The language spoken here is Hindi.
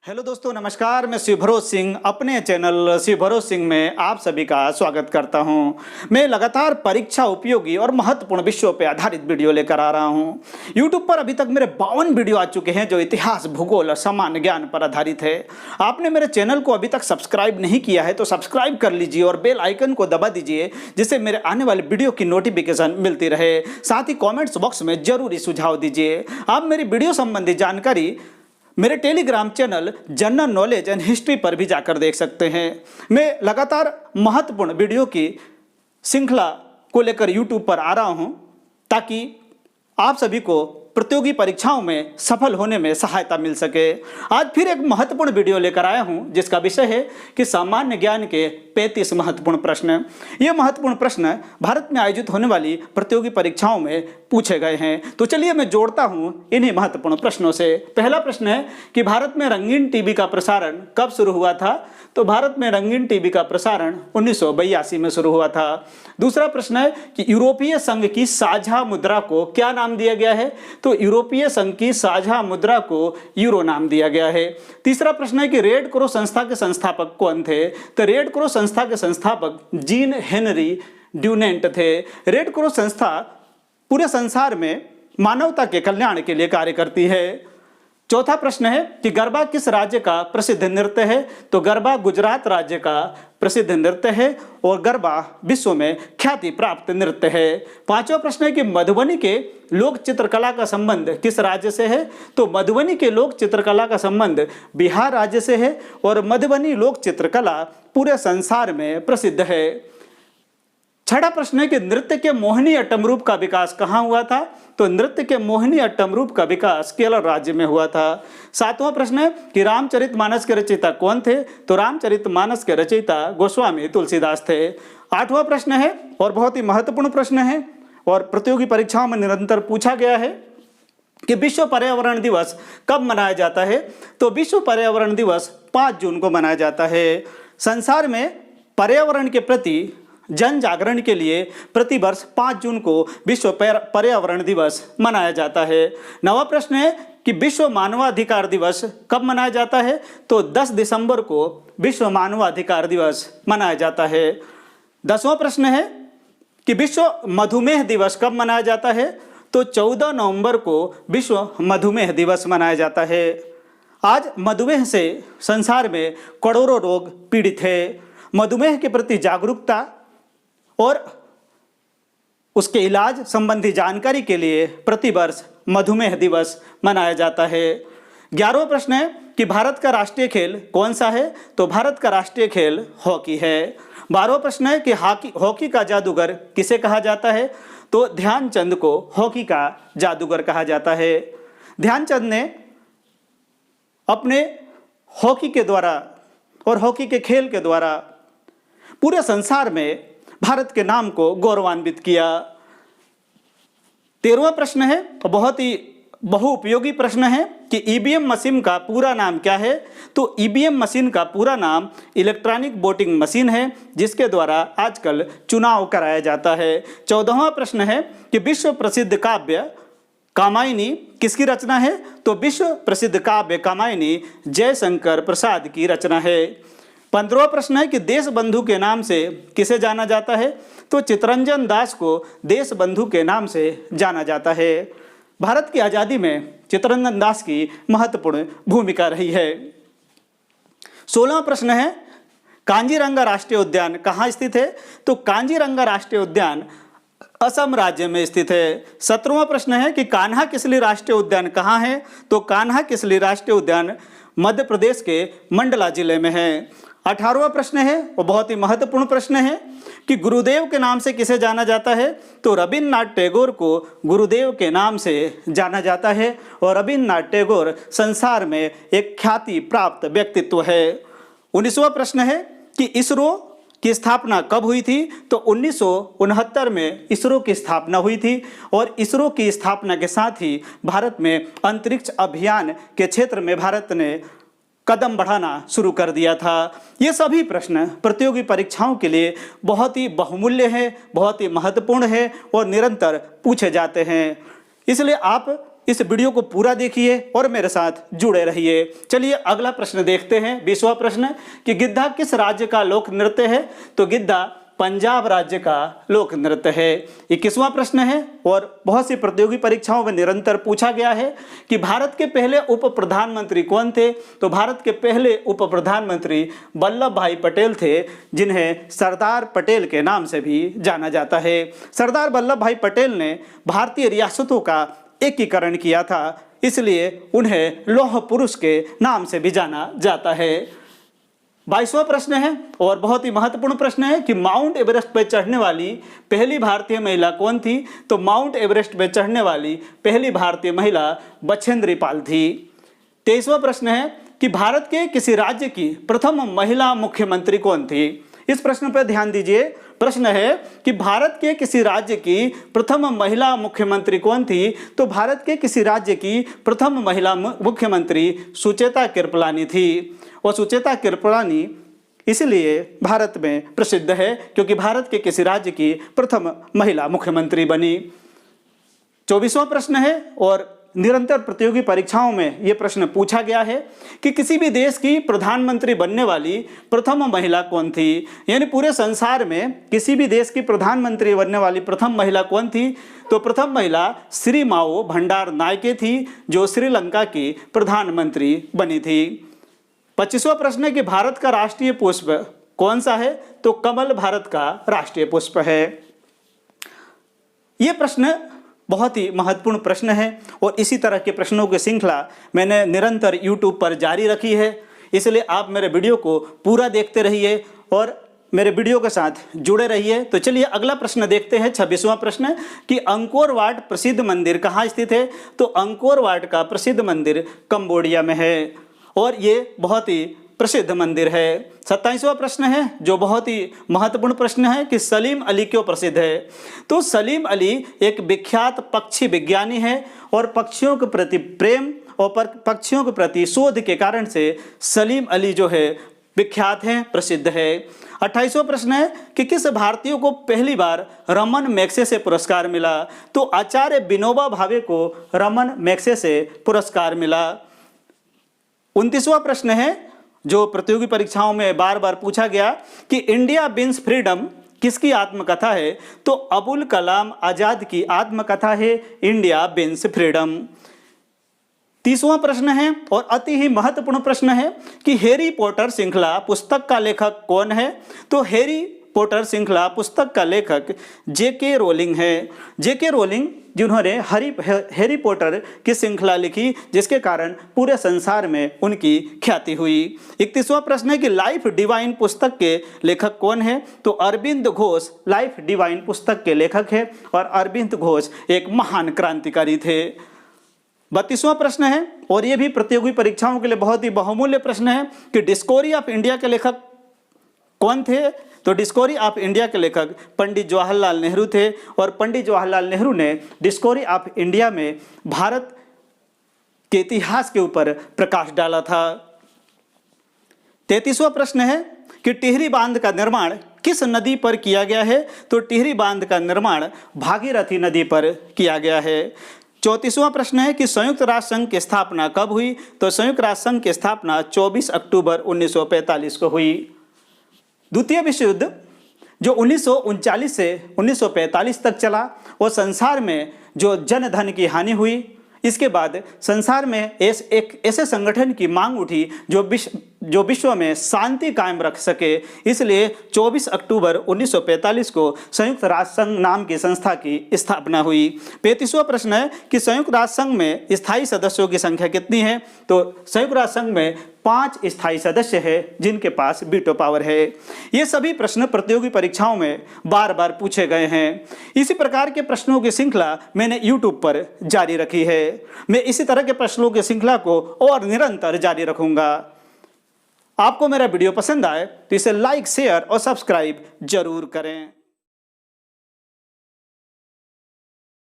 हेलो दोस्तों, नमस्कार। मैं शिव भरोस सिंह अपने चैनल शिव भरोस सिंह में आप सभी का स्वागत करता हूं। मैं लगातार परीक्षा उपयोगी और महत्वपूर्ण विषयों पर आधारित वीडियो लेकर आ रहा हूं। यूट्यूब पर अभी तक मेरे 52 वीडियो आ चुके हैं जो इतिहास, भूगोल और सामान्य ज्ञान पर आधारित है। आपने मेरे चैनल को अभी तक सब्सक्राइब नहीं किया है तो सब्सक्राइब कर लीजिए और बेल आइकन को दबा दीजिए, जिससे मेरे आने वाले वीडियो की नोटिफिकेशन मिलती रहे। साथ ही कॉमेंट्स बॉक्स में जरूरी सुझाव दीजिए। आप मेरी वीडियो संबंधी जानकारी मेरे Telegram channel general knowledge and history पर भी जाकर देख सकते हैं। मैं लगातार महत्वपूर्ण वीडियो की श्रृंखला को लेकर यूट्यूब पर आ रहा हूं ताकि आप सभी को प्रतियोगी परीक्षाओं में सफल होने में सहायता मिल सके। आज फिर एक महत्वपूर्ण वीडियो लेकर आया हूं जिसका विषय है कि सामान्य ज्ञान के 35 महत्वपूर्ण प्रश्न। ये महत्वपूर्ण प्रश्न भारत में आयोजित होने वाली प्रतियोगी परीक्षाओं में पूछे गए हैं। तो चलिए मैं जोड़ता हूं इन्हीं महत्वपूर्ण प्रश्नों से। पहला प्रश्न है कि भारत में रंगीन टीवी का प्रसारण कब शुरू हुआ था? तो भारत में रंगीन टीवी का प्रसारण 1982 में शुरू हुआ था। दूसरा प्रश्न है कि यूरोपीय संघ की साझा मुद्रा को क्या नाम दिया गया है? तो यूरोपीय संघ की साझा मुद्रा को यूरो नाम दिया गया है। तीसरा प्रश्न है कि रेड क्रॉस संस्था के संस्थापक कौन थे? तो रेड क्रॉस संस्था के संस्थापक जीन हेनरी ड्यूनेंट थे। रेड क्रॉस संस्था पूरे संसार में मानवता के कल्याण के लिए कार्य करती है। चौथा प्रश्न है कि गरबा किस राज्य का प्रसिद्ध नृत्य है? तो गरबा गुजरात राज्य का प्रसिद्ध नृत्य है और गरबा विश्व में ख्याति प्राप्त नृत्य है। पांचवा प्रश्न है कि मधुबनी के लोक चित्रकला का संबंध किस राज्य से है? तो मधुबनी के लोक चित्रकला का संबंध बिहार राज्य से है और मधुबनी लोक चित्रकला पूरे संसार में प्रसिद्ध है। छठा प्रश्न है कि नृत्य के मोहिनी अट्टम रूप का विकास कहाँ हुआ था? तो नृत्य के मोहिनी अट्टम रूप का विकास केरल राज्य में हुआ था। सातवां प्रश्न है कि रामचरितमानस के रचयिता कौन थे? तो रामचरितमानस के रचयिता गोस्वामी तुलसीदास थे। आठवां प्रश्न है और बहुत ही महत्वपूर्ण प्रश्न है और प्रतियोगी परीक्षाओं में निरंतर पूछा गया है कि विश्व पर्यावरण दिवस कब मनाया जाता है? तो विश्व पर्यावरण दिवस 5 जून को मनाया जाता है। संसार में पर्यावरण के प्रति जन जागरण के लिए प्रतिवर्ष 5 जून को विश्व पर्यावरण दिवस मनाया जाता है। नवा प्रश्न है कि विश्व मानवाधिकार दिवस कब मनाया जाता है? तो 10 दिसंबर को विश्व मानवाधिकार दिवस मनाया जाता है। 10वां प्रश्न है कि विश्व मधुमेह दिवस कब मनाया जाता है? तो 14 नवंबर को विश्व मधुमेह दिवस मनाया जाता है। आज मधुमेह से संसार में करोड़ों लोग पीड़ित है। मधुमेह के प्रति जागरूकता और उसके इलाज संबंधी जानकारी के लिए प्रतिवर्ष मधुमेह दिवस मनाया जाता है। 11वां प्रश्न है कि भारत का राष्ट्रीय खेल कौन सा है? तो भारत का राष्ट्रीय खेल हॉकी है। 12वां प्रश्न है कि हॉकी का जादूगर किसे कहा जाता है? तो ध्यानचंद को हॉकी का जादूगर कहा जाता है। ध्यानचंद ने अपने हॉकी के द्वारा और हॉकी के खेल के द्वारा पूरे संसार में भारत के नाम को गौरवान्वित किया। 13वां प्रश्न है, बहुत ही बहुउपयोगी प्रश्न है कि ईवीएम मशीन का पूरा नाम क्या है? तो ईवीएम मशीन का पूरा नाम इलेक्ट्रॉनिक वोटिंग मशीन है, जिसके द्वारा आजकल चुनाव कराया जाता है। 14वां प्रश्न है कि विश्व प्रसिद्ध काव्य कामायनी किसकी रचना है? तो विश्व प्रसिद्ध काव्य कामायनी जयशंकर प्रसाद की रचना है। 15वां प्रश्न है कि देश बंधु के नाम से किसे जाना जाता है? तो चित्तरंजन दास को देश बंधु के नाम से जाना जाता है। भारत की आज़ादी में चित्तरंजन दास की महत्वपूर्ण भूमिका रही है। 16वां प्रश्न है कांजीरंगा राष्ट्रीय उद्यान कहाँ स्थित है? तो कांजीरंगा राष्ट्रीय उद्यान असम राज्य में स्थित है। 17वां प्रश्न है कि कान्हा किसली राष्ट्रीय उद्यान कहाँ है? तो कान्हा किसली राष्ट्रीय उद्यान मध्य प्रदेश के मंडला जिले में है। 18वां प्रश्न है वो बहुत ही महत्वपूर्ण प्रश्न है कि गुरुदेव के नाम से किसे जाना जाता है? तो रविन्द्रनाथ टैगोर को गुरुदेव के नाम से जाना जाता है और रविन्द्रनाथ टैगोर संसार में एक ख्याति प्राप्त व्यक्तित्व है। 19वां प्रश्न है कि इसरो की स्थापना कब हुई थी? तो 1969 में इसरो की स्थापना हुई थी और इसरो की स्थापना के साथ ही भारत में अंतरिक्ष अभियान के क्षेत्र में भारत ने कदम बढ़ाना शुरू कर दिया था। ये सभी प्रश्न प्रतियोगी परीक्षाओं के लिए बहुत ही बहुमूल्य है, बहुत ही महत्वपूर्ण है और निरंतर पूछे जाते हैं। इसलिए आप इस वीडियो को पूरा देखिए और मेरे साथ जुड़े रहिए। चलिए अगला प्रश्न देखते हैं। 20वां प्रश्न कि गिद्धा किस राज्य का लोक नृत्य है? तो गिद्धा पंजाब राज्य का लोक नृत्य है। 21वां प्रश्न है और बहुत सी प्रतियोगी परीक्षाओं में निरंतर पूछा गया है कि भारत के पहले उप प्रधानमंत्री कौन थे? तो भारत के पहले उप प्रधानमंत्री वल्लभ भाई पटेल थे, जिन्हें सरदार पटेल के नाम से भी जाना जाता है। सरदार वल्लभ भाई पटेल ने भारतीय रियासतों का एकीकरण किया था, इसलिए उन्हें लौह पुरुष के नाम से भी जाना जाता है। 22वां प्रश्न है और बहुत ही महत्वपूर्ण प्रश्न है कि माउंट एवरेस्ट पर चढ़ने वाली पहली भारतीय महिला कौन थी? तो माउंट एवरेस्ट पर चढ़ने वाली पहली भारतीय महिला बछेंद्री पाल थी। 23वां प्रश्न है कि भारत के किसी राज्य की प्रथम महिला मुख्यमंत्री कौन थी? इस प्रश्न पर ध्यान दीजिए। प्रश्न है कि भारत के किसी राज्य की प्रथम महिला मुख्यमंत्री कौन थी? तो भारत के किसी राज्य की प्रथम महिला मुख्यमंत्री सुचेता कृपलानी थी। और सुचेता कृपलानी इसलिए भारत में प्रसिद्ध है क्योंकि भारत के किसी राज्य की प्रथम महिला मुख्यमंत्री बनी। 24वां प्रश्न है और निरंतर प्रतियोगी परीक्षाओं में यह प्रश्न पूछा गया है कि किसी भी देश की प्रधानमंत्री बनने वाली प्रथम महिला कौन थी? यानी पूरे संसार में किसी भी देश की प्रधानमंत्री बनने वाली प्रथम महिला कौन थी? तो प्रथम महिला श्री माओ भंडार नायके थी, जो श्रीलंका की प्रधानमंत्री बनी थी। 25वां प्रश्न है कि भारत का राष्ट्रीय पुष्प कौन सा है? तो कमल भारत का राष्ट्रीय पुष्प है। यह प्रश्न बहुत ही महत्वपूर्ण प्रश्न है और इसी तरह के प्रश्नों की श्रृंखला मैंने निरंतर YouTube पर जारी रखी है, इसलिए आप मेरे वीडियो को पूरा देखते रहिए और मेरे वीडियो के साथ जुड़े रहिए। तो चलिए अगला प्रश्न देखते हैं। 26वां प्रश्न कि अंकोर वाट प्रसिद्ध मंदिर कहाँ स्थित है? तो अंकोर वाट का प्रसिद्ध मंदिर कंबोडिया में है और ये बहुत ही प्रसिद्ध मंदिर है। 27वां प्रश्न है जो बहुत ही महत्वपूर्ण प्रश्न है कि सलीम अली क्यों प्रसिद्ध है? तो सलीम अली एक विख्यात पक्षी विज्ञानी है और पक्षियों के प्रति प्रेम और पक्षियों के प्रति शोध के कारण से सलीम अली जो है विख्यात हैं, प्रसिद्ध है। 28वां प्रश्न है कि किस भारतीय को पहली बार रमन मैग्सेसे से पुरस्कार मिला? तो आचार्य विनोबा भावे को रमन मैग्सेसे से पुरस्कार मिला। 29वां प्रश्न है जो प्रतियोगी परीक्षाओं में बार बार पूछा गया कि इंडिया विंस फ्रीडम किसकी आत्मकथा है? तो अबुल कलाम आजाद की आत्मकथा है इंडिया विंस फ्रीडम। 30वां प्रश्न है और अति ही महत्वपूर्ण प्रश्न है कि हैरी पॉटर श्रृंखला पुस्तक का लेखक कौन है? तो हैरी पॉटर श्रृंखला पुस्तक का लेखक J.K. रोलिंग है। J.K. रोलिंग जिन्होंने हैरी पॉटर की श्रृंखला लिखी, जिसके कारण पूरे संसार में उनकी ख्याति हुई। 31वां प्रश्न है कि लाइफ डिवाइन पुस्तक के लेखक कौन है? तो अरविंद घोष लाइफ डिवाइन पुस्तक के लेखक है और अरविंद घोष एक महान क्रांतिकारी थे। 32वां प्रश्न है और यह भी प्रतियोगी परीक्षाओं के लिए बहुत ही बहुमूल्य प्रश्न है कि डिस्कवरी ऑफ इंडिया के लेखक कौन थे? तो डिस्कवरी ऑफ इंडिया के लेखक पंडित जवाहरलाल नेहरू थे और पंडित जवाहरलाल नेहरू ने डिस्कवरी ऑफ इंडिया में भारत के इतिहास के ऊपर प्रकाश डाला था। 33वां प्रश्न है कि टिहरी बांध का निर्माण किस नदी पर किया गया है? तो टिहरी बांध का निर्माण भागीरथी नदी पर किया गया है। 34वां प्रश्न है कि संयुक्त राष्ट्र संघ की स्थापना कब हुई? तो संयुक्त राष्ट्र संघ की स्थापना 24 अक्टूबर 1945 को हुई। द्वितीय विश्व युद्ध जो 1939 से 1945 तक चला और संसार में जो जन धन की हानि हुई, इसके बाद संसार में एक ऐसे संगठन की मांग उठी जो विश्व में शांति कायम रख सके, इसलिए 24 अक्टूबर 1945 को संयुक्त राष्ट्र संघ नाम की संस्था की स्थापना हुई। 35वां प्रश्न है कि संयुक्त राष्ट्र संघ में स्थायी सदस्यों की संख्या कितनी है? तो संयुक्त राष्ट्र संघ में 5 स्थायी सदस्य हैं जिनके पास वीटो पावर है। ये सभी प्रश्न प्रतियोगी परीक्षाओं में बार बार पूछे गए हैं। इसी प्रकार के प्रश्नों की श्रृंखला मैंने YouTube पर जारी रखी है। मैं इसी तरह के प्रश्नों की श्रृंखला को और निरंतर जारी रखूंगा। आपको मेरा वीडियो पसंद आए तो इसे लाइक, शेयर और सब्सक्राइब जरूर करें।